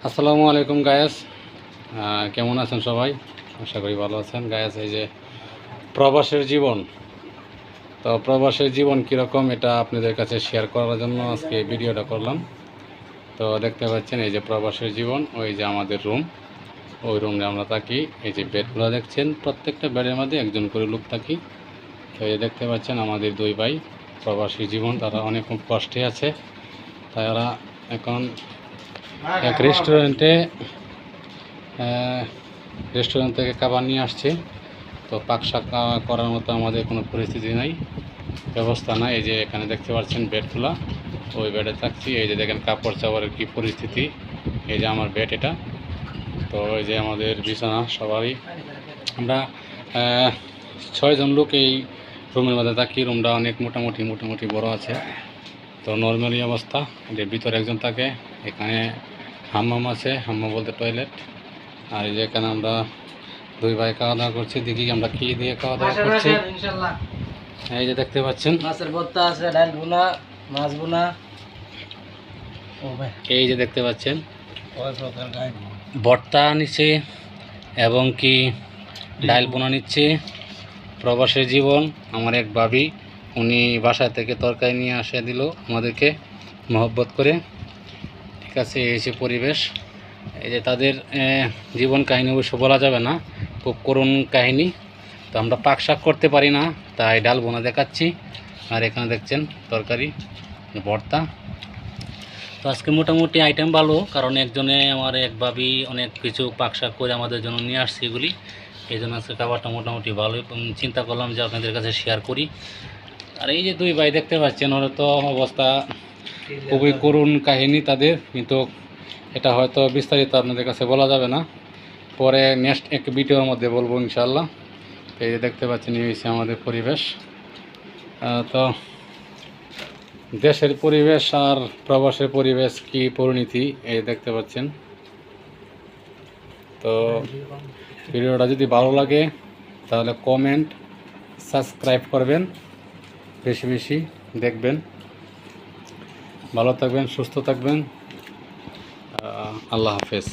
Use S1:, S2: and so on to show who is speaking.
S1: আসসালামু আলাইকুম গায়াস, কেমন আছেন সবাই? আশা করি ভালো আছেন। গায়াস, এই যে প্রবাসের জীবন, তো প্রবাসের জীবন কীরকম এটা আপনাদের কাছে শেয়ার করার জন্য আজকে ভিডিওটা করলাম। তো দেখতে পাচ্ছেন এই যে প্রবাসের জীবন, ওই যে আমাদের রুম, ওই রুমে আমরা থাকি। এই যে বেডগুলো দেখছেন, প্রত্যেকটা বেডের মধ্যে একজন করে লোক থাকি। তো এই দেখতে পাচ্ছেন আমাদের দুই ভাই প্রবাসী জীবন, তারা অনেক খুব কষ্টে আছে। তারা এখন এক রেস্টুরেন্ট থেকে খাবার নিয়ে আসছে। তো পাকশাক করার মতো আমাদের কোনো পরিস্থিতি নাই, ব্যবস্থা নাই। এই যে এখানে দেখতে পাচ্ছেন বেডগুলো, ওই বেডে থাকছি। এই যে দেখেন কাপড় চাপড়ের কী পরিস্থিতি। এই যে আমার বেড এটা। তো এই যে আমাদের বিছানা, সবারই আমরা 6 জন লোক এই রুমের মধ্যে থাকি। রুমটা অনেক মোটামুটি বড় আছে। তো নর্মালি অবস্থা, যে ভিতরে একজন থাকে। এখানে হাম্মাম আছে, হাম্মাম বলতে টয়লেট। আর এই যে এখানে আমরা দুই ভাই খাওয়া দাওয়া করছি। দেখি আমরা কি দিয়ে খাওয়া দাওয়া করছি। এই যে দেখতে পাচ্ছেন
S2: মাছের ভর্তা আছে, ডাল ভুনা, মাছ ভুনা।
S1: এই যে দেখতে পাচ্ছেন ভর্তা নিচ্ছে এবং কি ডাল ভুনা নিচ্ছে। প্রবাসের জীবন। আমার এক ভাবি, উনি বাসা থেকে তরকারি নিয়ে আসে দিল আমাদেরকে মহব্বত করে। ঠিক আছে, এই যে পরিবেশ। এই যে তাদের জীবন কাহিনী অবশ্য বলা যাবে না, খুব করুণ কাহিনী। তো আমরা পাক শাক করতে পারি না, তাই ডাল বোনা দেখাচ্ছি। আর এখানে দেখছেন তরকারি, ভর্তা। তো আজকে মোটামুটি আইটেম ভালো, কারণ একজনে আমার এক ভাবি অনেক কিছু পাক শাক করে আমাদের জন্য নিয়ে আসছে এগুলি। এই জন্য আজকে খাবারটা মোটামুটি ভালোই। চিন্তা করলাম যে আপনাদের কাছে শেয়ার করি। আর এই যে দুই ভাই দেখতে পাচ্ছেন, ওরা তো অবস্থা খুবই করুণ কাহিনী তাদের, কিন্তু এটা হয়তো বিস্তারিত আপনাদের কাছে বলা যাবে না, পরে নেক্সট এক ভিডিওর মধ্যে বলবো ইনশাআল্লাহ। এই যে দেখতে পাচ্ছেন এই হচ্ছে আমাদের পরিবেশ। তো দেশের পরিবেশ আর প্রবাসের পরিবেশ কি পরিণতি, এই দেখতে পাচ্ছেন। তো ভিডিওটা যদি ভালো লাগে তাহলে কমেন্ট, সাবস্ক্রাইব করবেন, বেশি বেশি দেখবেন। ভালো থাকবেন, সুস্থ থাকবেন। আল্লাহ হাফেজ।